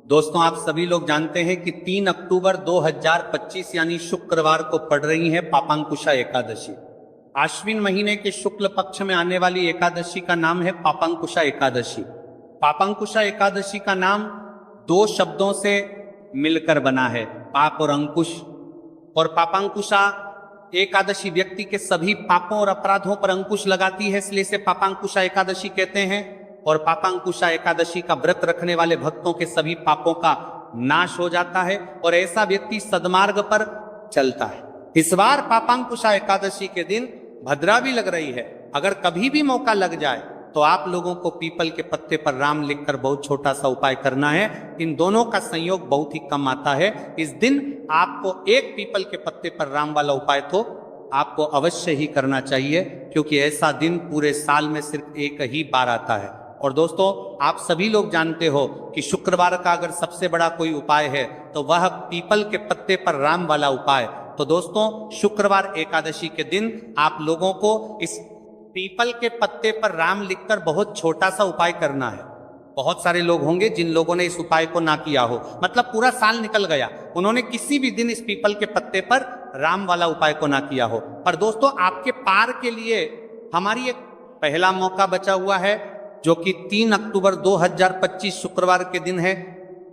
दोस्तों, आप सभी लोग जानते हैं कि 3 अक्टूबर 2025 यानी शुक्रवार को पड़ रही है पापांकुशा एकादशी। आश्विन महीने के शुक्ल पक्ष में आने वाली एकादशी का नाम है पापांकुशा एकादशी। पापांकुशा एकादशी का नाम दो शब्दों से मिलकर बना है, पाप और अंकुश। और पापांकुशा एकादशी व्यक्ति के सभी पापों और अपराधों पर अंकुश लगाती है, इसलिए इसे पापांकुशा एकादशी कहते हैं। और पापांकुशा एकादशी का व्रत रखने वाले भक्तों के सभी पापों का नाश हो जाता है और ऐसा व्यक्ति सद्मार्ग पर चलता है। इस बार पापांकुशा एकादशी के दिन भद्रा भी लग रही है। अगर कभी भी मौका लग जाए तो आप लोगों को पीपल के पत्ते पर राम लिखकर बहुत छोटा सा उपाय करना है। इन दोनों का संयोग बहुत ही कम आता है। इस दिन आपको एक पीपल के पत्ते पर राम वाला उपाय तो आपको अवश्य ही करना चाहिए, क्योंकि ऐसा दिन पूरे साल में सिर्फ एक ही बार आता है। और दोस्तों, आप सभी लोग जानते हो कि शुक्रवार का अगर सबसे बड़ा कोई उपाय है तो वह पीपल के पत्ते पर राम वाला उपाय। तो दोस्तों, शुक्रवार एकादशी के दिन आप लोगों को इस पीपल के पत्ते पर राम लिखकर बहुत छोटा सा उपाय करना है। बहुत सारे लोग होंगे जिन लोगों ने इस उपाय को ना किया हो, मतलब पूरा साल निकल गया, उन्होंने किसी भी दिन इस पीपल के पत्ते पर राम वाला उपाय को ना किया हो। पर दोस्तों, आपके पार के लिए हमारी एक पहला मौका बचा हुआ है, जो कि 3 अक्टूबर 2025 शुक्रवार के दिन है।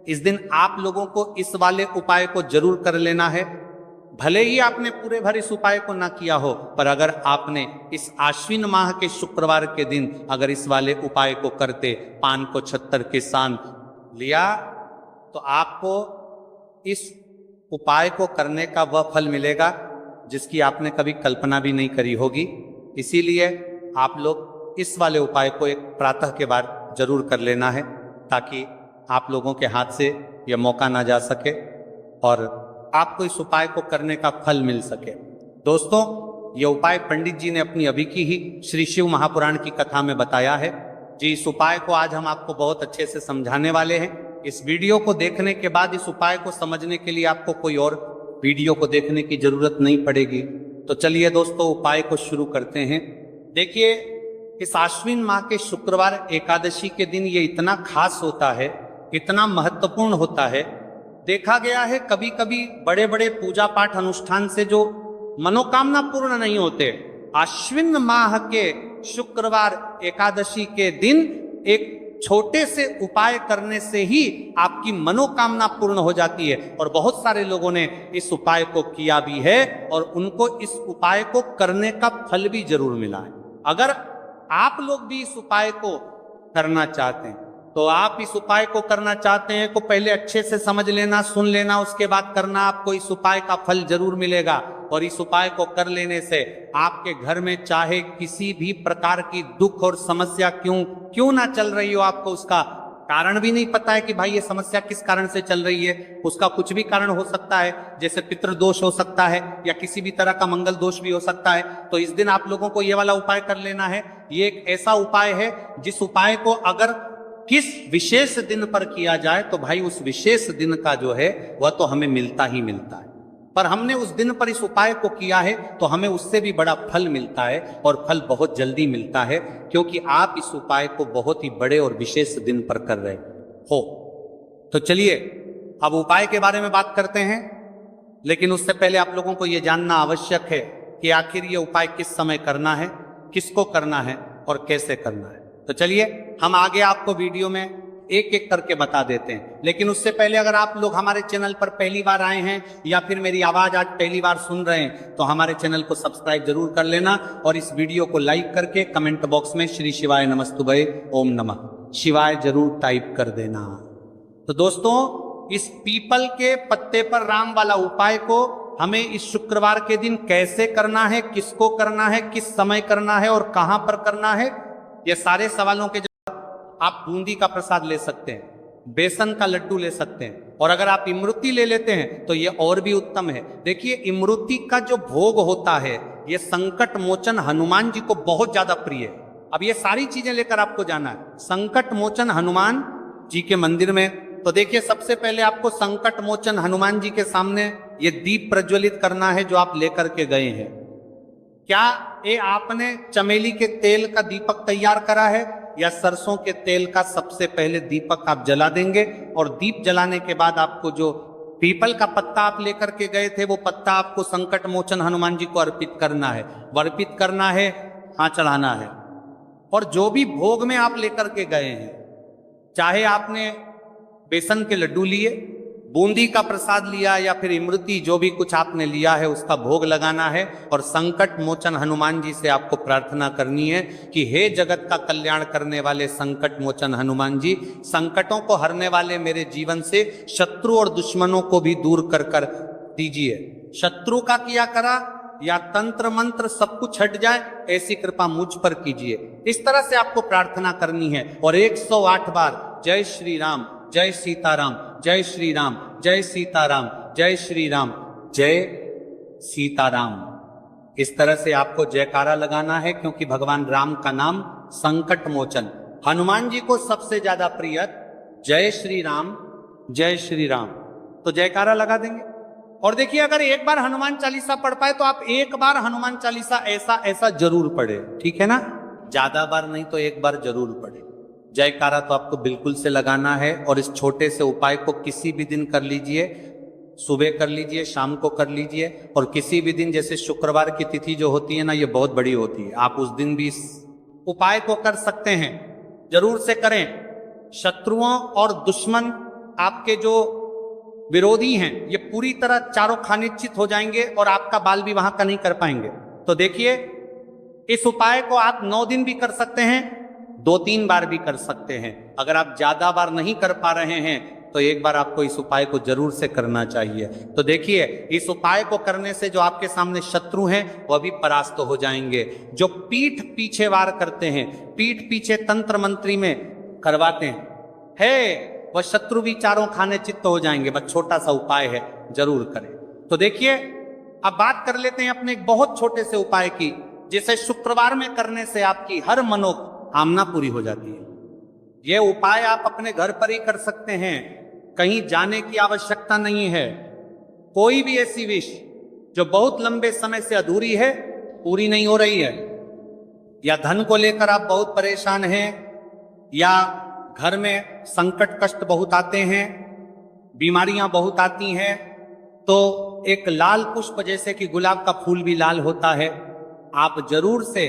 इस दिन आप लोगों को इस वाले उपाय को जरूर कर लेना है। भले ही आपने पूरे भर इस उपाय को ना किया हो, पर अगर आपने इस आश्विन माह के शुक्रवार के दिन अगर इस वाले उपाय को करते, पान को 76 के सान लिया, तो आपको इस उपाय को करने का वह फल मिलेगा जिसकी आपने कभी कल्पना भी नहीं करी होगी। इसीलिए आप लोग इस वाले उपाय को एक प्रातः के बाद जरूर कर लेना है, ताकि आप लोगों के हाथ से यह मौका ना जा सके और आपको इस उपाय को करने का फल मिल सके। दोस्तों, यह उपाय पंडित जी ने अपनी अभी की ही श्री शिव महापुराण की कथा में बताया है जी। इस उपाय को आज हम आपको बहुत अच्छे से समझाने वाले हैं। इस वीडियो को देखने के बाद इस उपाय को समझने के लिए आपको कोई और वीडियो को देखने की जरूरत नहीं पड़ेगी। तो चलिए दोस्तों, उपाय को शुरू करते हैं। देखिए, इस आश्विन माह के शुक्रवार एकादशी के दिन ये इतना खास होता है, इतना महत्वपूर्ण होता है। देखा गया है कभी कभी बड़े बड़े पूजा पाठ अनुष्ठान से जो मनोकामना पूर्ण नहीं होते, आश्विन माह के शुक्रवार एकादशी के दिन एक छोटे से उपाय करने से ही आपकी मनोकामना पूर्ण हो जाती है। और बहुत सारे लोगों ने इस उपाय को किया भी है और उनको इस उपाय को करने का फल भी जरूर मिला है। अगर आप लोग भी इस उपाय को करना चाहते हैं, तो आप इस उपाय को करना चाहते हैं को पहले अच्छे से समझ लेना, सुन लेना, उसके बाद करना। आपको इस उपाय का फल जरूर मिलेगा। और इस उपाय को कर लेने से आपके घर में चाहे किसी भी प्रकार की दुख और समस्या क्यों ना चल रही हो, आपको उसका कारण भी नहीं पता है कि भाई ये समस्या किस कारण से चल रही है। उसका कुछ भी कारण हो सकता है, जैसे पितृदोष हो सकता है या किसी भी तरह का मंगल दोष भी हो सकता है। तो इस दिन आप लोगों को ये वाला उपाय कर लेना है। ये एक ऐसा उपाय है जिस उपाय को अगर किस विशेष दिन पर किया जाए तो भाई उस विशेष दिन का जो है वह तो हमें मिलता ही मिलता है। पर हमने उस दिन पर इस उपाय को किया है तो हमें उससे भी बड़ा फल मिलता है, और फल बहुत जल्दी मिलता है, क्योंकि आप इस उपाय को बहुत ही बड़े और विशेष दिन पर कर रहे हो। तो चलिए अब उपाय के बारे में बात करते हैं। लेकिन उससे पहले आप लोगों को यह जानना आवश्यक है कि आखिर ये उपाय किस समय करना है, किसको करना है और कैसे करना है। तो चलिए हम आगे आपको वीडियो में एक एक करके बता देते हैं। लेकिन उससे पहले अगर आप लोग हमारे चैनल पर पहली बार आए हैं या फिर मेरी आवाज आज पहली बार सुन रहे हैं, तो हमारे चैनल को सब्सक्राइब जरूर कर लेना और इस वीडियो को लाइक करके कमेंट बॉक्स में श्री शिवाय नमस्तुभये ओम नमः शिवाय जरूर टाइप कर देना। तो दोस्तों, इस पीपल के पत्ते पर राम वाला उपाय को हमें इस शुक्रवार के दिन कैसे करना है, किसको करना है, किस समय करना है और कहां पर करना है, ये सारे सवालों के आप बूंदी का प्रसाद ले सकते हैं, बेसन का लड्डू ले सकते हैं, और अगर आप इमृति ले लेते हैं तो ये और भी उत्तम है। देखिए, इमृति का जो भोग होता है ये संकट मोचन हनुमान जी को बहुत ज्यादा प्रिय है। अब ये सारी चीजें लेकर आपको जाना है संकट मोचन हनुमान जी के मंदिर में। तो देखिए, सबसे पहले आपको संकट मोचन हनुमान जी के सामने ये दीप प्रज्वलित करना है जो आप लेकर के गए हैं। क्या ये आपने चमेली के तेल का दीपक तैयार करा है या सरसों के तेल का सबसे पहले दीपक आप जला देंगे, और दीप जलाने के बाद आपको जो पीपल का पत्ता आप लेकर के गए थे वो पत्ता आपको संकट मोचन हनुमान जी को अर्पित करना है, अर्पित करना है, हाँ चढ़ाना है। और जो भी भोग में आप लेकर के गए हैं, चाहे आपने बेसन के लड्डू लिए, बूंदी का प्रसाद लिया, या फिर इमरती, जो भी कुछ आपने लिया है उसका भोग लगाना है। और संकट मोचन हनुमान जी से आपको प्रार्थना करनी है कि हे जगत का कल्याण करने वाले संकट मोचन हनुमान जी, संकटों को हरने वाले मेरे जीवन से शत्रु और दुश्मनों को भी दूर कर कर दीजिए। शत्रु का किया करा या तंत्र मंत्र सब कुछ हट जाए, ऐसी कृपा मुझ पर कीजिए। इस तरह से आपको प्रार्थना करनी है। और 108 बार जय श्री राम, जय सीताराम, जय श्री राम, जय सीताराम, जय श्री राम, जय सीताराम, इस तरह से आपको जयकारा लगाना है, क्योंकि भगवान राम का नाम संकट मोचन हनुमान जी को सबसे ज्यादा प्रिय। जय श्री राम, जय श्री राम, तो जयकारा लगा देंगे। और देखिए, अगर एक बार हनुमान चालीसा पढ़ पाए तो आप एक बार हनुमान चालीसा ऐसा ऐसा जरूर पढ़े, ठीक है ना, ज्यादा बार नहीं तो एक बार जरूर पढ़े। जयकारा तो आपको बिल्कुल से लगाना है। और इस छोटे से उपाय को किसी भी दिन कर लीजिए, सुबह कर लीजिए, शाम को कर लीजिए, और किसी भी दिन, जैसे शुक्रवार की तिथि जो होती है ना, ये बहुत बड़ी होती है, आप उस दिन भी इस उपाय को कर सकते हैं, जरूर से करें। शत्रुओं और दुश्मन, आपके जो विरोधी हैं, ये पूरी तरह चारों खानिश्चित हो जाएंगे और आपका बाल भी वहां का नहीं कर पाएंगे। तो देखिए, इस उपाय को आप 9 दिन भी कर सकते हैं, 2-3 बार भी कर सकते हैं। अगर आप ज्यादा बार नहीं कर पा रहे हैं तो एक बार आपको इस उपाय को जरूर से करना चाहिए। तो देखिए, इस उपाय को करने से जो आपके सामने शत्रु हैं वह भी परास्त हो जाएंगे। जो पीठ पीछे वार करते हैं, पीठ पीछे तंत्र मंत्री में करवाते हैं, वह शत्रु भी चारों खाने चित्त हो जाएंगे। बस छोटा सा उपाय है, जरूर करें। तो देखिए, अब बात कर लेते हैं अपने एक बहुत छोटे से उपाय की, जिसे शुक्रवार में करने से आपकी हर मनोकामना पूरी हो जाती है। यह उपाय आप अपने घर पर ही कर सकते हैं, कहीं जाने की आवश्यकता नहीं है। कोई भी ऐसी विश जो बहुत लंबे समय से अधूरी है, पूरी नहीं हो रही है, या धन को लेकर आप बहुत परेशान हैं, या घर में संकट कष्ट बहुत आते हैं, बीमारियां बहुत आती हैं, तो एक लाल पुष्प, जैसे कि गुलाब का फूल भी लाल होता है, आप जरूर से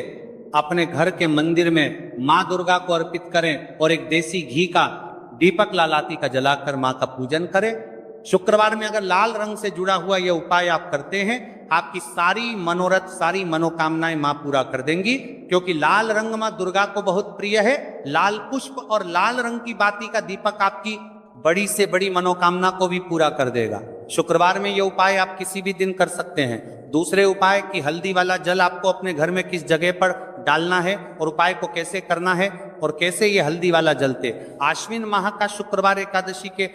अपने घर के मंदिर में माँ दुर्गा को अर्पित करें और एक देसी घी का दीपक लालाती का जलाकर माँ का पूजन करें। शुक्रवार में अगर लाल रंग से जुड़ा हुआ यह उपाय आप करते हैं, आपकी सारी मनोरथ, सारी मनोकामनाएं माँ पूरा कर देंगी, क्योंकि लाल रंग माँ दुर्गा को बहुत प्रिय है। लाल पुष्प और लाल रंग की बाती का दीपक आपकी बड़ी से बड़ी मनोकामना को भी पूरा कर देगा। शुक्रवार में यह उपाय आप किसी भी दिन कर सकते हैं। दूसरे उपाय की हल्दी वाला जल आपको अपने घर में किस जगह पर डालना है और उपाय को कैसे करना है और कैसे ये हल्दी वाला जलते। आश्विन माह का शुक्रवार एकादशी के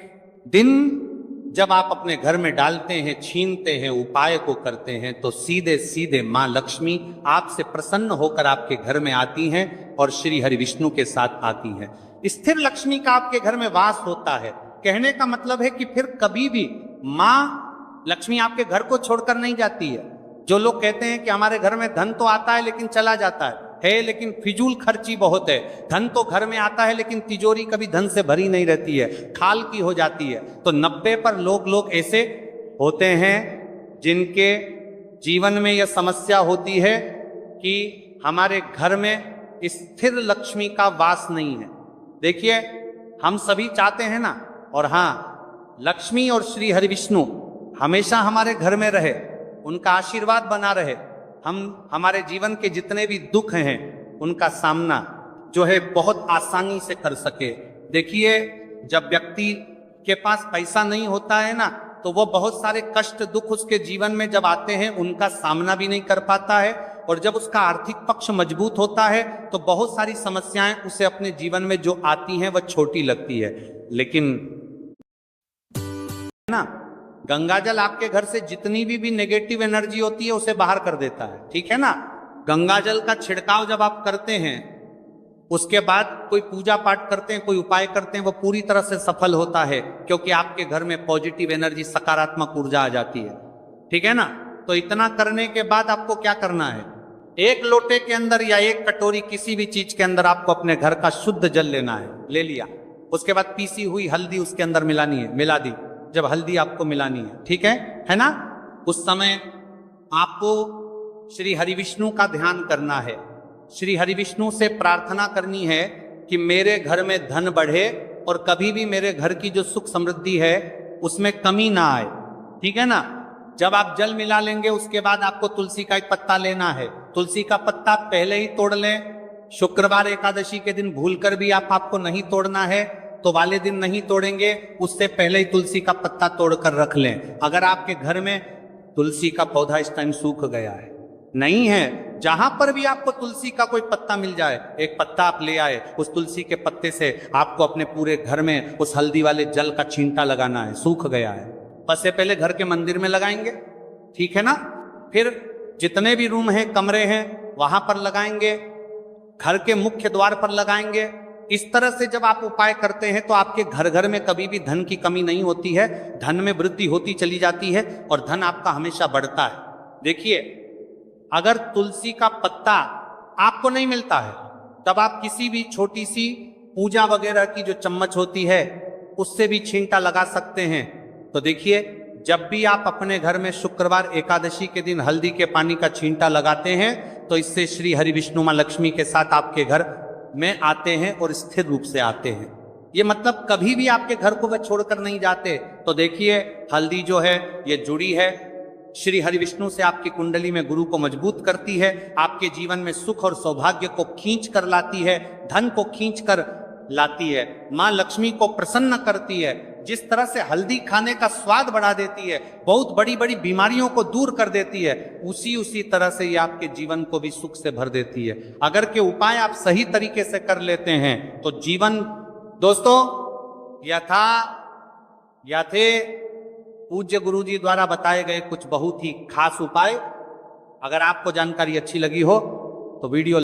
दिन जब आप अपने घर में डालते हैं, छीनते हैं, उपाय को करते हैं, तो सीधे सीधे माँ लक्ष्मी आपसे प्रसन्न होकर आपके घर में आती हैं और श्री हरि विष्णु के साथ आती हैं। स्थिर लक्ष्मी का आपके घर में वास होता है। कहने का मतलब है कि फिर कभी भी माँ लक्ष्मी आपके घर को छोड़कर नहीं जाती है। जो लोग कहते हैं कि हमारे घर में धन तो आता है लेकिन चला जाता है, लेकिन फिजूल खर्ची बहुत है। धन तो घर में आता है लेकिन तिजोरी कभी धन से भरी नहीं रहती है, खाल की हो जाती है। तो 90 पर लोग ऐसे होते हैं जिनके जीवन में यह समस्या होती है कि हमारे घर में स्थिर लक्ष्मी का वास नहीं है। देखिए, हम सभी चाहते हैं ना, और हाँ, लक्ष्मी और श्री हरि विष्णु हमेशा हमारे घर में रहे, उनका आशीर्वाद बना रहे, हम हमारे जीवन के जितने भी दुख हैं उनका सामना जो है बहुत आसानी से कर सके। देखिए, जब व्यक्ति के पास पैसा नहीं होता है ना, तो वो बहुत सारे कष्ट दुख उसके जीवन में जब आते हैं उनका सामना भी नहीं कर पाता है, और जब उसका आर्थिक पक्ष मजबूत होता है तो बहुत सारी समस्याएं उसे अपने जीवन में जो आती हैं वह छोटी लगती है। लेकिन ना, गंगाजल आपके घर से जितनी भी नेगेटिव एनर्जी होती है उसे बाहर कर देता है, ठीक है ना। गंगाजल का छिड़काव जब आप करते हैं, उसके बाद कोई पूजा पाठ करते हैं, कोई उपाय करते हैं, वो पूरी तरह से सफल होता है, क्योंकि आपके घर में पॉजिटिव एनर्जी, सकारात्मक ऊर्जा आ जाती है, ठीक है ना। तो इतना करने के बाद आपको क्या करना है, एक लोटे के अंदर या एक कटोरी किसी भी चीज के अंदर आपको अपने घर का शुद्ध जल लेना है, ले लिया। उसके बाद पीसी हुई हल्दी उसके अंदर मिलानी है, मिला दी। जब हल्दी आपको मिलानी है, ठीक है ना, उस समय आपको श्री हरिविष्णु का ध्यान करना है। श्री हरिविष्णु से प्रार्थना करनी है कि मेरे घर में धन बढ़े और कभी भी मेरे घर की जो सुख समृद्धि है उसमें कमी ना आए, ठीक है ना। जब आप जल मिला लेंगे उसके बाद आपको तुलसी का एक पत्ता लेना है। तुलसी का पत्ता पहले ही तोड़ लें। शुक्रवार एकादशी के दिन भूलकर भी आपको नहीं तोड़ना है तो वाले दिन नहीं तोड़ेंगे, उससे पहले ही तुलसी का पत्ता तोड़कर रख लें। अगर आपके घर में तुलसी का पौधा इस टाइम सूख गया है, नहीं है, जहां पर भी आपको तुलसी का कोई पत्ता मिल जाए, एक पत्ता आप ले आए, उस तुलसी के पत्ते से आपको अपने पूरे घर में उस हल्दी वाले जल का छींटा लगाना है। सूख गया है, बस से पहले घर के मंदिर में लगाएंगे, ठीक है ना। फिर जितने भी रूम हैं, कमरे हैं, वहां पर लगाएंगे, घर के मुख्य द्वार पर लगाएंगे। इस तरह से जब आप उपाय करते हैं तो आपके घर घर में कभी भी धन की कमी नहीं होती है, धन में वृद्धि होती चली जाती है और धन आपका हमेशा बढ़ता है। देखिए, अगर तुलसी का पत्ता आपको नहीं मिलता है तब आप किसी भी छोटी सी पूजा वगैरह की जो चम्मच होती है उससे भी छींटा लगा सकते हैं। तो देखिए, जब भी आप अपने घर में शुक्रवार एकादशी के दिन हल्दी के पानी का छींटा लगाते हैं तो इससे श्री हरि विष्णु मां लक्ष्मी के साथ आपके घर में आते हैं और स्थिर रूप से आते हैं। ये मतलब कभी भी आपके घर को वह छोड़कर नहीं जाते। तो देखिए, हल्दी जो है ये जुड़ी है श्री हरि विष्णु से, आपकी कुंडली में गुरु को मजबूत करती है, आपके जीवन में सुख और सौभाग्य को खींच कर लाती है, धन को खींच कर लाती है, मां लक्ष्मी को प्रसन्न करती है। जिस तरह से हल्दी खाने का स्वाद बढ़ा देती है, बहुत बड़ी बड़ी बीमारियों को दूर कर देती है, उसी तरह से ये आपके जीवन को भी सुख से भर देती है। अगर के उपाय आप सही तरीके से कर लेते हैं तो जीवन, दोस्तों, यथे पूज्य गुरु जी द्वारा बताए गए कुछ बहुत ही खास उपाय। अगर आपको जानकारी अच्छी लगी हो तो वीडियो